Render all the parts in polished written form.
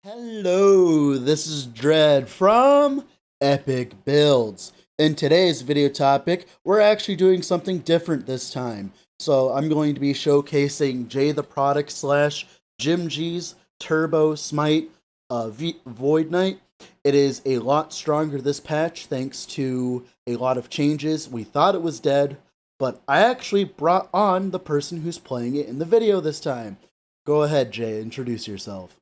Hello, this is Dread from Epic Builds. In today's video topic, we're actually doing something different this time. So I'm going to be showcasing JayTheProduct slash Jimg's Turbo Smite Void Knight. It is a lot stronger this patch thanks to a lot of changes. We thought it was dead, but I actually brought on the person who's playing it in the video this time. Go ahead, Jay, introduce yourself.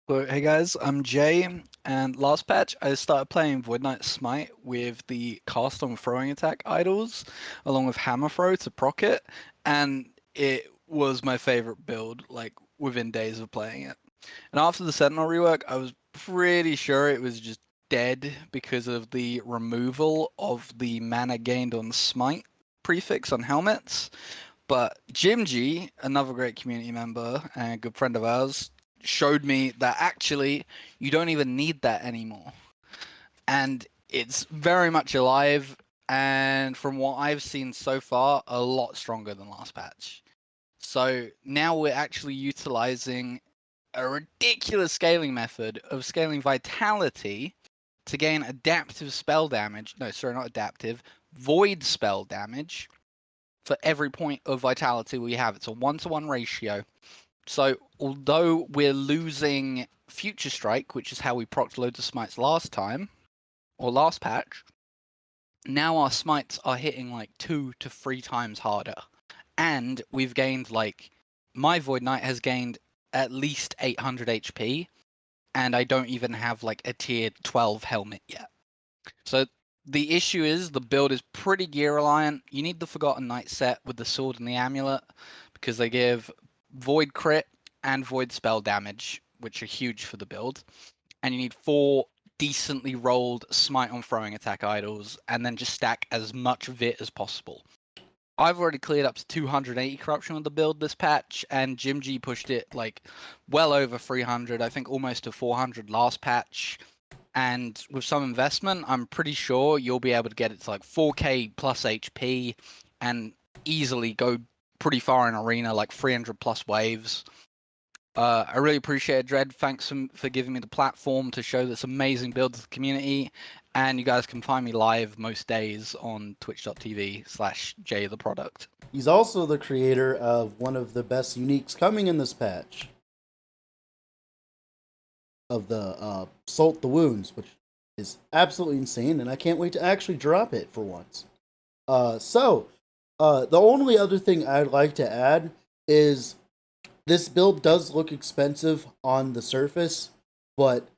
So, hey guys, I'm Jay, and last patch I started playing Void Knight Smite with the cast on throwing attack idols, along with Hammer Throw to proc it, and it was my favorite build, like, within days of playing it. And after the Sentinel rework, I was pretty sure it was just dead because of the removal of the mana gained on Smite prefix on helmets. But Jimg, another great community member and a good friend of ours, showed me that actually you don't even need that anymore. And it's very much alive, and from what I've seen so far, a lot stronger than last patch. So now we're actually utilizing a ridiculous scaling method of scaling vitality to gain adaptive spell damage. No, sorry, not adaptive. Void spell damage for every point of vitality we have. It's a 1-to-1 ratio. So, although we're losing Future Strike, which is how we procced loads of smites last time, or last patch, now our smites are hitting like 2 to 3 times harder. And we've gained, like, my Void Knight has gained at least 800 HP, and I don't even have like a tier 12 helmet yet. So, the issue is the build is pretty gear reliant. You need the Forgotten Knight set with the sword and the amulet, because they give Void crit and Void spell damage, which are huge for the build. And you need 4 decently rolled Smite on throwing attack idols, and then just stack as much Vit as possible. I've already cleared up to 280 corruption with the build this patch, and Jimg pushed it like well over 300, I think almost to 400 last patch. And with some investment, I'm pretty sure you'll be able to get it to like 4k plus HP and easily go pretty far in arena, like 300 plus waves. I really appreciate it, Dread. Thanks for giving me the platform to show this amazing build to the community. And you guys can find me live most days on twitch.tv/JayTheProduct. He's also the creator of one of the best uniques coming in this patch of the Salt the Wounds, which is absolutely insane, and I can't wait to actually drop it for once. The only other thing I'd like to add is this build does look expensive on the surface, but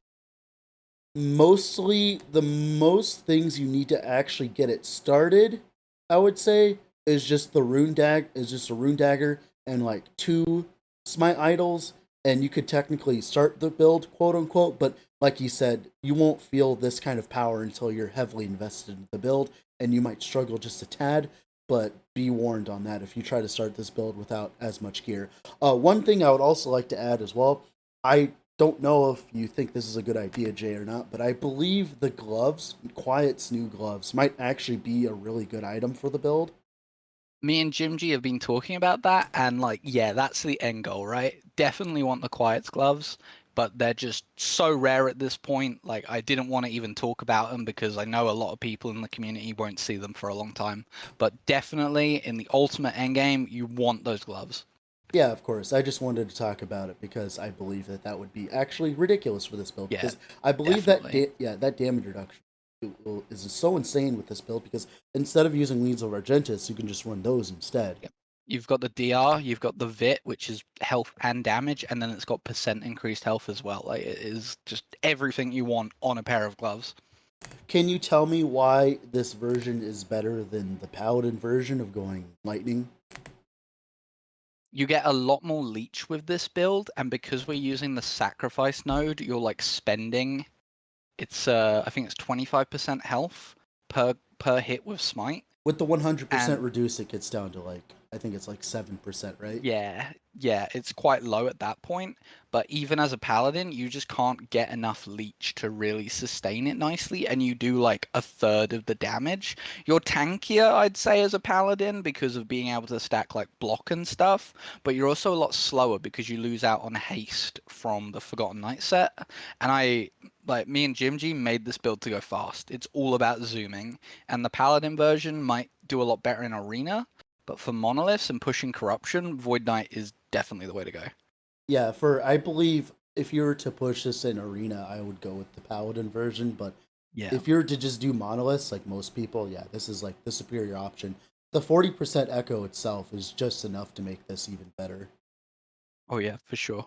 mostly the most things you need to actually get it started, I would say, is just a rune dagger and like 2 smite idols, and you could technically start the build, quote unquote, but like you said, you won't feel this kind of power until you're heavily invested in the build, and you might struggle just a tad, but be warned on that if you try to start this build without as much gear. One thing I would also like to add as well, I don't know if you think this is a good idea, Jay, or not, but I believe the gloves, Quiet's new gloves, might actually be a really good item for the build. Me and Jimg have been talking about that, and like, yeah, that's the end goal, right? Definitely want the Quiet's gloves, but they're just so rare at this point. Like, I didn't want to even talk about them because I know a lot of people in the community won't see them for a long time. But definitely in the ultimate endgame, you want those gloves. Yeah, of course. I just wanted to talk about it because I believe that that would be actually ridiculous for this build. Yeah, Because I believe definitely. that damage reduction is so insane with this build. Because instead of using Leads of Argentus, you can just run those instead. Yep. You've got the DR, you've got the Vit, which is health and damage, and then it's got percent increased health as well. Like, it is just everything you want on a pair of gloves. Can you tell me why this version is better than the Paladin version of going Lightning? You get a lot more leech with this build, and because we're using the sacrifice node, you're like spending. It's I think it's 25% health per hit with smite. With the 100% And reduce, it gets down to like, I think it's like 7%, right? Yeah, it's quite low at that point. But even as a paladin, you just can't get enough leech to really sustain it nicely, and you do like a third of the damage. You're tankier, I'd say, as a paladin because of being able to stack like block and stuff, but you're also a lot slower because you lose out on haste from the Forgotten Knight set. And me and Jimg made this build to go fast. It's all about zooming, and the paladin version might do a lot better in arena, but for monoliths and pushing corruption, Void Knight is definitely the way to go. Yeah, I believe if you were to push this in arena, I would go with the paladin version. But Yeah. if you were to just do monoliths, like most people, yeah, this is like the superior option. The 40% echo itself is just enough to make this even better. Oh yeah, for sure.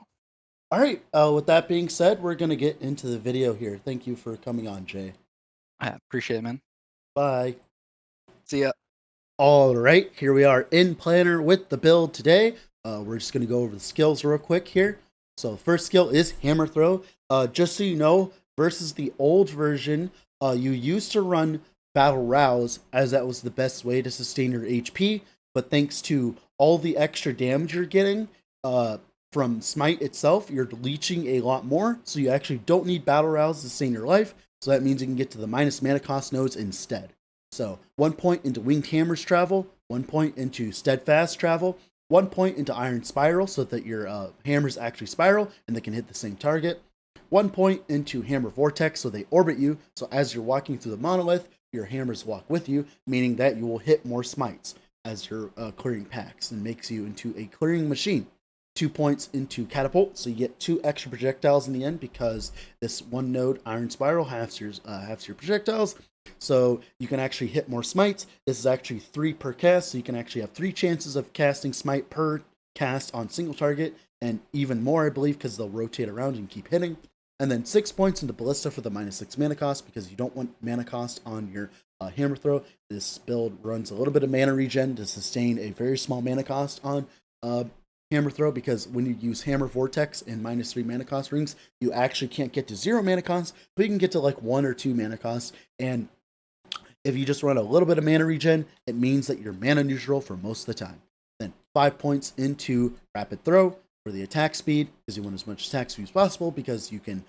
All right. With that being said, we're gonna get into the video here. Thank you for coming on, Jay. I appreciate it, man. Bye. See ya. All right, here we are in Planner with the build today. We're just going to go over the skills real quick here. So first skill is Hammer Throw. Just so you know, versus the old version, you used to run Battle Rouse as that was the best way to sustain your HP. But thanks to all the extra damage you're getting from Smite itself, you're leeching a lot more. So you actually don't need Battle Rouse to sustain your life. So that means you can get to the minus mana cost nodes instead. So 1 point into Winged Hammer's travel, 1 point into Steadfast travel, 1 point into Iron Spiral so that your hammers actually spiral and they can hit the same target. 1 point into Hammer Vortex so they orbit you. So as you're walking through the monolith, your hammers walk with you, meaning that you will hit more smites as you're clearing packs and makes you into a clearing machine. 2 points into Catapult, so you get 2 extra projectiles in the end because this one node Iron Spiral halves your projectiles. So you can actually hit more smites. This is actually 3 per cast, so you can actually have 3 chances of casting smite per cast on single target, and even more, I believe, because they'll rotate around and keep hitting. And then 6 points into Ballista for the -6 mana cost, because you don't want mana cost on your Hammer Throw. This build runs a little bit of mana regen to sustain a very small mana cost on Hammer Throw, because when you use Hammer Vortex and -3 mana cost rings, you actually can't get to 0 mana cost, but you can get to like 1 or 2 mana cost. And if you just run a little bit of mana regen, it means that you're mana neutral for most of the time. Then 5 points into Rapid Throw for the attack speed, because you want as much attack speed as possible, because you can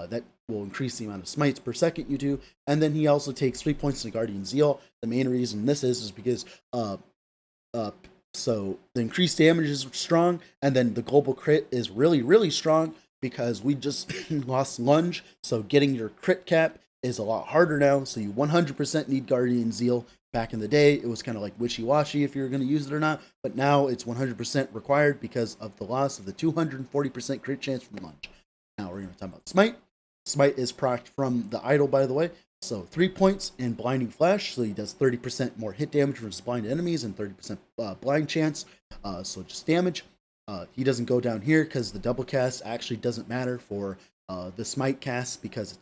that will increase the amount of smites per second you do. And then he also takes 3 points to Guardian Zeal. The main reason this is because so the increased damage is strong, and then the global crit is really, really strong because we just lost Lunge. So getting your crit cap is a lot harder now. So you 100% need Guardian Zeal. Back in the day, it was kind of like wishy-washy if you were going to use it or not, but now it's 100% required because of the loss of the 240% crit chance from Lunge. Now we're going to talk about Smite. Smite is procced from the idol, by the way. So 3 points in Blinding Flash, so he does 30% more hit damage versus blind enemies and 30% blind chance, so just damage. He doesn't go down here because the double cast actually doesn't matter for the Smite cast, because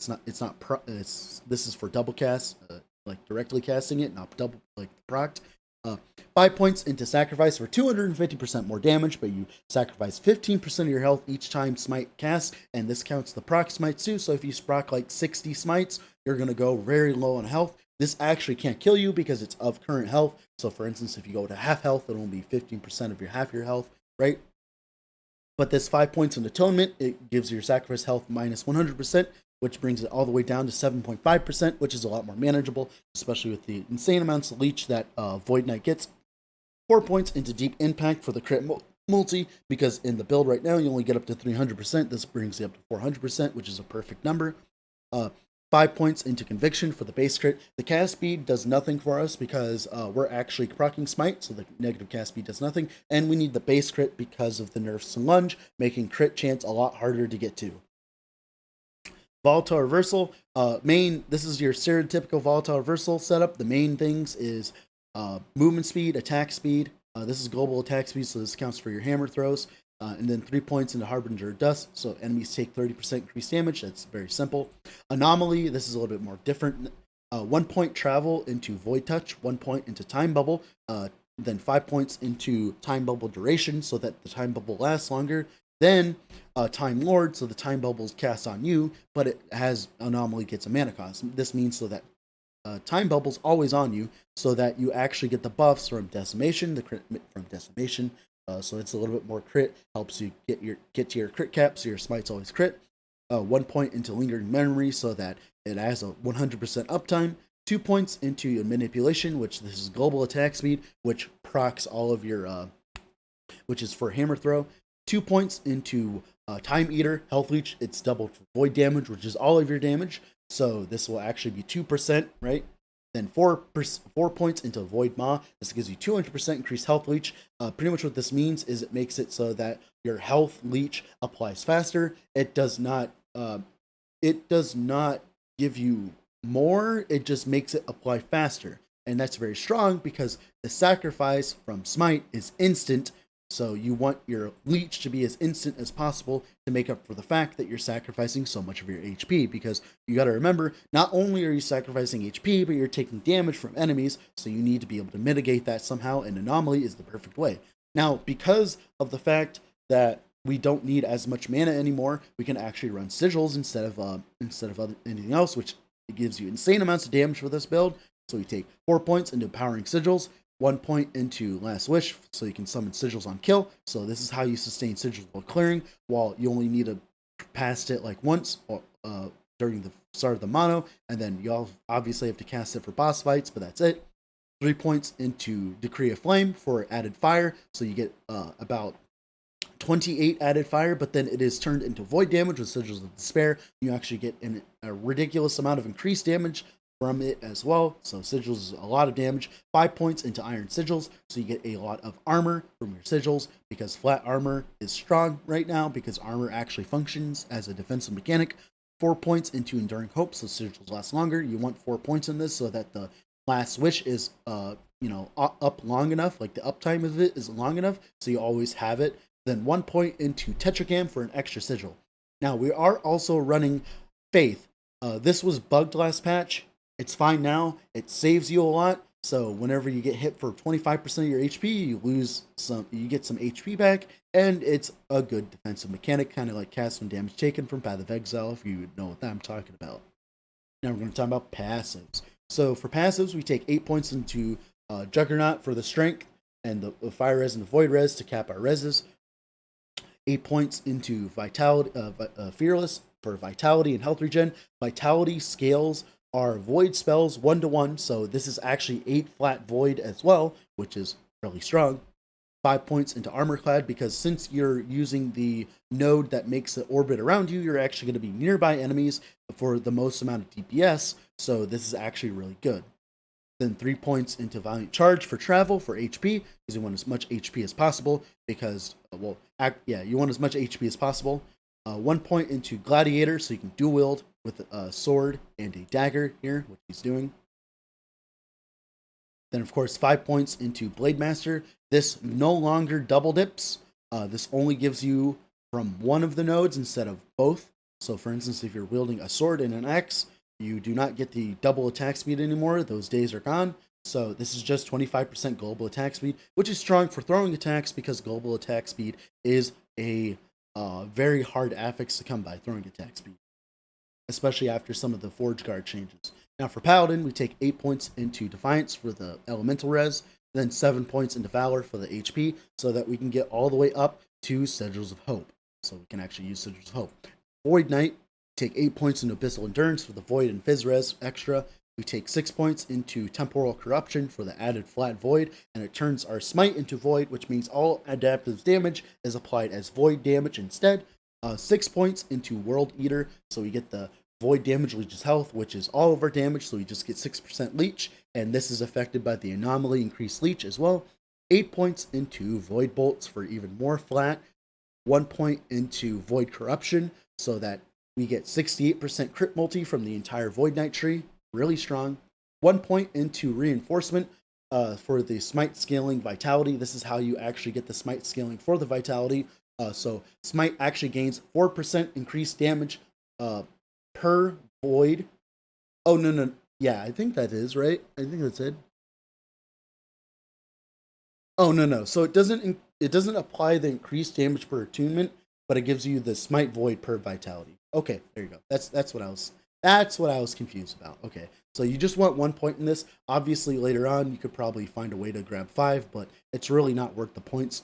this is for double cast, like directly casting it, not double like procced. 5 points into Sacrifice for 250% more damage, but you sacrifice 15% of your health each time Smite casts, and this counts the proc smites too. So if you proc like 60 smites, you're going to go very low on health. This actually can't kill you because it's of current health. So for instance, if you go to half health, it'll be 15% of half your health, right? But this 5 points in Atonement, it gives your sacrifice health minus 100%, which brings it all the way down to 7.5%, which is a lot more manageable, especially with the insane amounts of leech that Void Knight gets. 4 points into Deep Impact for the crit multi, because in the build right now, you only get up to 300%. This brings you up to 400%, which is a perfect number. 5 points into Conviction for the base crit. The cast speed does nothing for us because we're actually proccing Smite, so the negative cast speed does nothing. And we need the base crit because of the nerfs to Lunge, making crit chance a lot harder to get to. Volatile Reversal. This is your stereotypical Volatile Reversal setup. The main things is movement speed, attack speed. This is global attack speed, so this counts for your hammer throws. And then 3 points into Harbinger of Dust, so enemies take 30% increased damage. That's very simple. Anomaly, this is a little bit more different. 1 point travel into Void Touch, 1 point into Time Bubble, then 5 points into Time Bubble duration, so that the Time Bubble lasts longer. Then Time Lord, so the Time Bubble is cast on you, but it has Anomaly gets a mana cost. This means so that time bubbles always on you, so that you actually get the buffs from decimation, the crit from decimation. So it's a little bit more crit, helps you get to your crit cap, so your smite's always crit. 1 point into lingering memory, so that it has a 100% uptime. 2 points into your manipulation, which this is global attack speed, which procs all of your, which is for hammer throw. 2 points into time eater, health leech. It's doubled for void damage, which is all of your damage. So this will actually be 2%, right? Then 4 points into Void Maw. This gives you 200% increased health leech. Pretty much what this means is it makes it so that your health leech applies faster. It does not give you more. It just makes it apply faster, and that's very strong because the sacrifice from Smite is instant. So you want your leech to be as instant as possible to make up for the fact that you're sacrificing so much of your HP, because you got to remember, not only are you sacrificing HP, but you're taking damage from enemies, so you need to be able to mitigate that somehow, and Anomaly is the perfect way. Now, because of the fact that we don't need as much mana anymore, we can actually run Sigils instead of anything else, which gives you insane amounts of damage for this build. So we take 4 points into Powering Sigils, 1 point into Last Wish, so you can summon Sigils on kill. So this is how you sustain Sigils while clearing, while you only need to cast it like once during the start of the mono, and then you obviously have to cast it for boss fights, but that's it. 3 points into Decree of Flame for added fire, so you get about 28 added fire, but then it is turned into void damage with Sigils of Despair. You actually get a ridiculous amount of increased damage from it as well. So Sigils is a lot of damage. 5 points into Iron Sigils, so you get a lot of armor from your Sigils, because flat armor is strong right now, because armor actually functions as a defensive mechanic. 4 points into Enduring Hope, so Sigils last longer. You want 4 points in this so that the Last Wish is up long enough, like the uptime of it is long enough, so you always have it. Then 1 point into Tetragam for an extra sigil. Now, we are also running Faith. This was bugged last patch. It's fine now. It saves you a lot. So whenever you get hit for 25% of your HP, you get some HP back, and it's a good defensive mechanic, kind of like cast when damage taken from Path of Exile, if you know what I'm talking about. Now we're going to talk about passives. So for passives, we take 8 points into Juggernaut for the strength, and the fire res and the void res to cap our reses. 8 points into Vitality, Fearless for Vitality and Health Regen. Vitality scales are void spells 1-to-1, so this is actually 8 flat void as well, which is really strong. 5 points into Armor Clad, because since you're using the node that makes the orbit around you, you're actually going to be nearby enemies for the most amount of DPS, so this is actually really good. Then 3 points into Valiant Charge for travel for HP, because you want as much HP as possible, because, you want as much HP as possible. 1 point into Gladiator, so you can dual wield with a sword and a dagger here, which he's doing. Then, of course, 5 points into Blade Master. This no longer double dips. This only gives you from one of the nodes instead of both. So, for instance, if you're wielding a sword and an axe, you do not get the double attack speed anymore. Those days are gone. So this is just 25% global attack speed, which is strong for throwing attacks, because global attack speed is a very hard affix to come by, throwing attack speed, especially after some of the Forge Guard changes. Now for Paladin, we take 8 points into Defiance for the Elemental Res, then 7 points into Valor for the HP, so that we can get all the way up to Sigils of Hope. So we can actually use Sigils of Hope. Void Knight, take 8 points into Abyssal Endurance for the Void and Fizz Res extra. We take 6 points into Temporal Corruption for the added flat Void, and it turns our Smite into Void, which means all adaptive damage is applied as Void damage instead. 6 points into World Eater, so we get the Void damage leeches health, which is all of our damage, so we just get 6% leech, and this is affected by the Anomaly increased leech as well. 8 points into Void Bolts for even more flat. 1 point into Void Corruption, so that we get 68% crit multi from the entire Void Knight tree. Really strong. 1 point into Reinforcement for the Smite scaling Vitality. This is how you actually get the Smite scaling for the Vitality. So Smite actually gains 4% increased damage per Void. Oh, no. Yeah, I think that is, right? I think that's it. Oh, no. So it doesn't apply the increased damage per attunement, but it gives you the Smite Void per Vitality. Okay, there you go. That's what I was That's what I was confused about. Okay, so you just want 1 point in this. Obviously, later on, you could probably find a way to grab 5, but it's really not worth the points.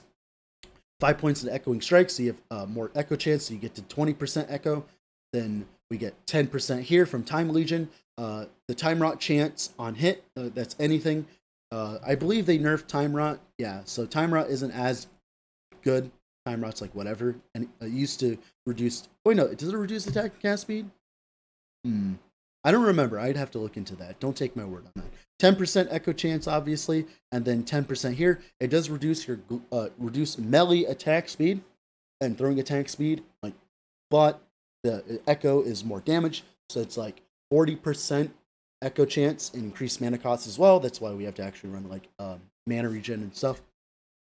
5 points in echoing strike, so you have more echo chance, so you get to 20% echo. Then we get 10% here from Time Legion. The Time Rot chance on hit, that's anything. I believe they nerfed Time Rot. Yeah, so Time Rot isn't as good. Time Rot's like whatever. And it used to reduce. Oh, no, does it reduce attack and cast speed? I don't remember. I'd have to look into that. Don't take my word on that. 10% echo chance, obviously, and then 10% here. It does reduce your reduce melee attack speed and throwing attack speed. But the echo is more damage, so it's like 40% echo chance and increased mana cost as well. That's why we have to actually run like mana regen and stuff.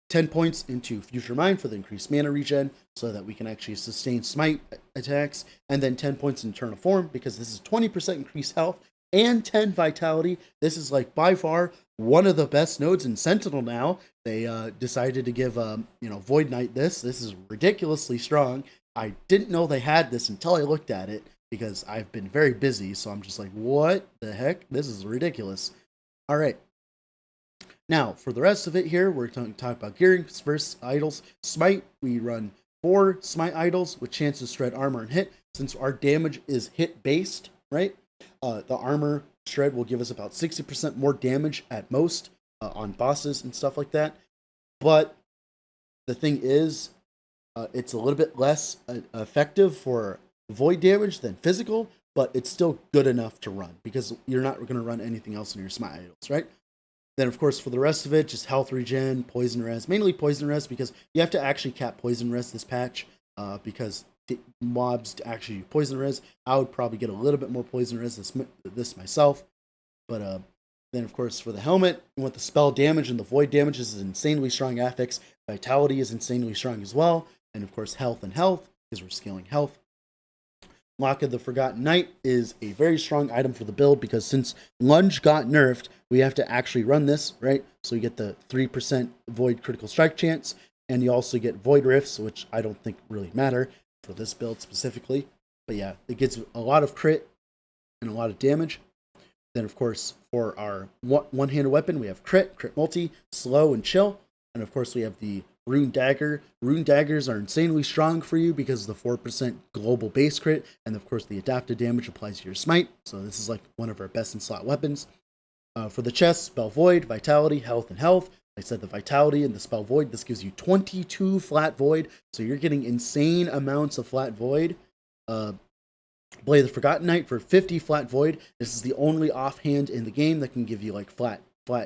10 points into Future Mind for the increased mana regen so that we can actually sustain smite attacks, and then 10 points in Eternal Form because this is 20% increased health and 10 vitality. This is like by far one of the best nodes in Sentinel now. They decided to give Void Knight this. This is ridiculously strong. I didn't know they had this until I looked at it because I've been very busy, so I'm just like, what the heck? This is ridiculous. All right. Now, for the rest of it here, we're talking about gearing versus idols. Smite, we run 4 Smite idols with chance to shred armor and hit. Since our damage is hit-based, right? The armor shred will give us about 60% more damage at most on bosses and stuff like that. But the thing is, it's a little bit less effective for void damage than physical, but it's still good enough to run because you're not going to run anything else in your Smite idols, right? Then, of course, for the rest of it, just health regen, poison res, mainly poison res because you have to actually cap poison res this patch because mobs actually poison res. I would probably get a little bit more poison res this myself. But then, of course, for the helmet, you want the spell damage and the void damage is insanely strong affix. Vitality is insanely strong as well. And, of course, health and health because we're scaling health. Lock of the Forgotten Knight is a very strong item for the build because since Lunge got nerfed, we have to actually run this, right? So you get the 3% Void critical strike chance, and you also get Void Rifts, which I don't think really matter for this build specifically. But yeah, it gets a lot of crit and a lot of damage. Then, of course, for our one-handed weapon, we have crit multi, slow, and chill. And, of course, we have the Rune Dagger. Rune Daggers are insanely strong for you because of the 4% global base crit, and of course the adaptive damage applies to your smite, so this is like one of our best in slot weapons. For the chest, Spell Void, Vitality, Health, and Health. Like I said, the Vitality and the Spell Void, this gives you 22 flat Void, so you're getting insane amounts of flat Void. Blade of the Forgotten Knight for 50 flat Void. This is the only offhand in the game that can give you like flat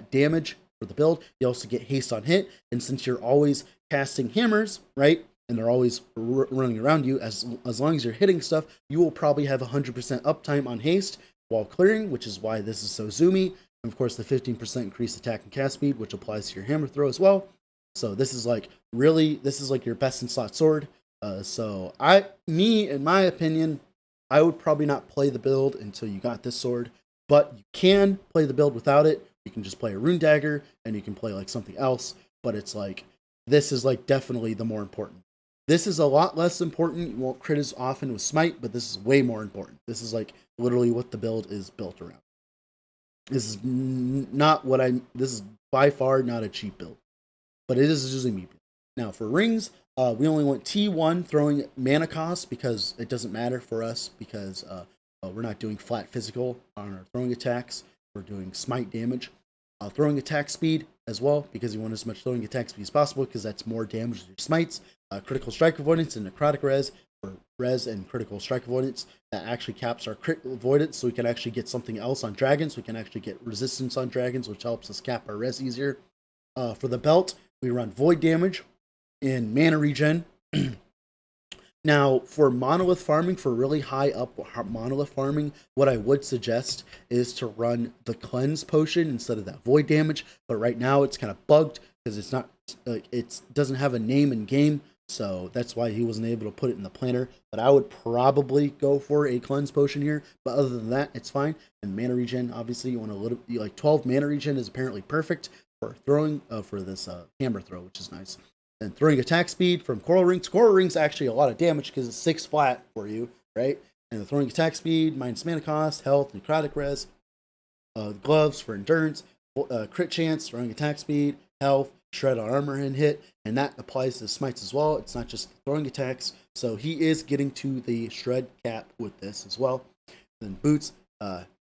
damage for the build. You also get haste on hit, and since you're always casting hammers, right, and they're always running around you, as long as you're hitting stuff, you will probably have 100% uptime on haste while clearing, which is why this is so zoomy. And of course, the 15% increased attack and cast speed, which applies to your hammer throw as well. So this is like your best in slot sword. In my opinion, I would probably not play the build until you got this sword, but you can play the build without it. You can just play a Rune Dagger, and you can play like something else, but it's like, this is like definitely the more important. This is a lot less important. You won't crit as often with Smite, but this is way more important. This is like literally what the build is built around. This is by far not a cheap build, but it is using me. Now for rings, we only want T1 throwing mana cost because it doesn't matter for us because we're not doing flat physical on our throwing attacks. We're doing smite damage. Throwing attack speed as well because you want as much throwing attack speed as possible because that's more damage to your smites. Critical strike avoidance and necrotic res, or res and critical strike avoidance that actually caps our crit avoidance, so we can actually get something else on dragons. We can actually get resistance on dragons, which helps us cap our res easier. For the belt, we run void damage and mana regen. Now, for monolith farming, for really high up monolith farming, what I would suggest is to run the cleanse potion instead of that void damage. But right now, it's kind of bugged because it's not it doesn't have a name in game, so that's why he wasn't able to put it in the planner. But I would probably go for a cleanse potion here. But other than that, it's fine. And mana regen, obviously, you want 12 mana regen is apparently perfect for throwing for this hammer throw, which is nice. And throwing attack speed from Coral Rings. Coral Rings actually a lot of damage because it's 6 flat for you, right? And the throwing attack speed, minus mana cost, health, necrotic res. Gloves for endurance, crit chance, throwing attack speed, health, shred armor and hit, and that applies to smites as well. It's not just throwing attacks, so he is getting to the shred cap with this as well. Then boots,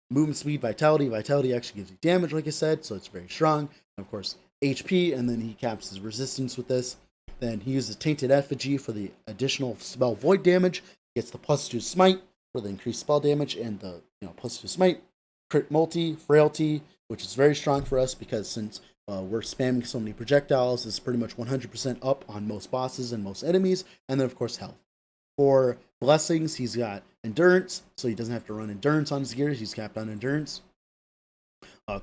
movement speed, vitality. Vitality actually gives you damage, like I said, so it's very strong. And of course, HP, and then he caps his resistance with this. Then he uses Tainted Effigy for the additional spell void damage. Gets the +2 smite for the increased spell damage and the +2 smite. Crit multi, frailty, which is very strong for us because since we're spamming so many projectiles, it's pretty much 100% up on most bosses and most enemies. And then, of course, health. For blessings, he's got endurance, so he doesn't have to run endurance on his gears. He's capped on endurance.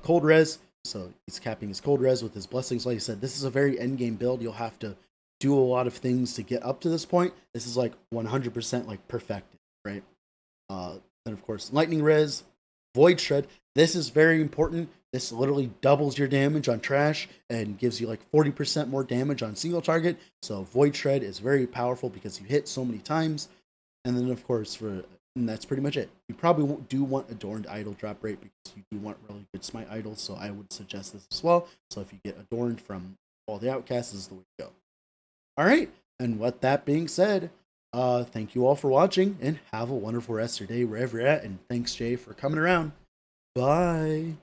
Cold res, so he's capping his cold res with his blessings. Like I said, this is a very end game build. You'll have to do a lot of things to get up to this point. This is like 100% like perfected, right? Then, of course, lightning res. Void Shred, this is very important. This literally doubles your damage on trash and gives you like 40% more damage on single target. So Void Shred is very powerful because you hit so many times. And then, of course, and that's pretty much it. You probably do want Adorned Idol drop rate because you do want really good Smite idols. So I would suggest this as well. So if you get Adorned from all the outcasts, this is the way to go. All right. And with that being said, thank you all for watching and have a wonderful rest of your day wherever you're at. And thanks, Jay, for coming around. Bye.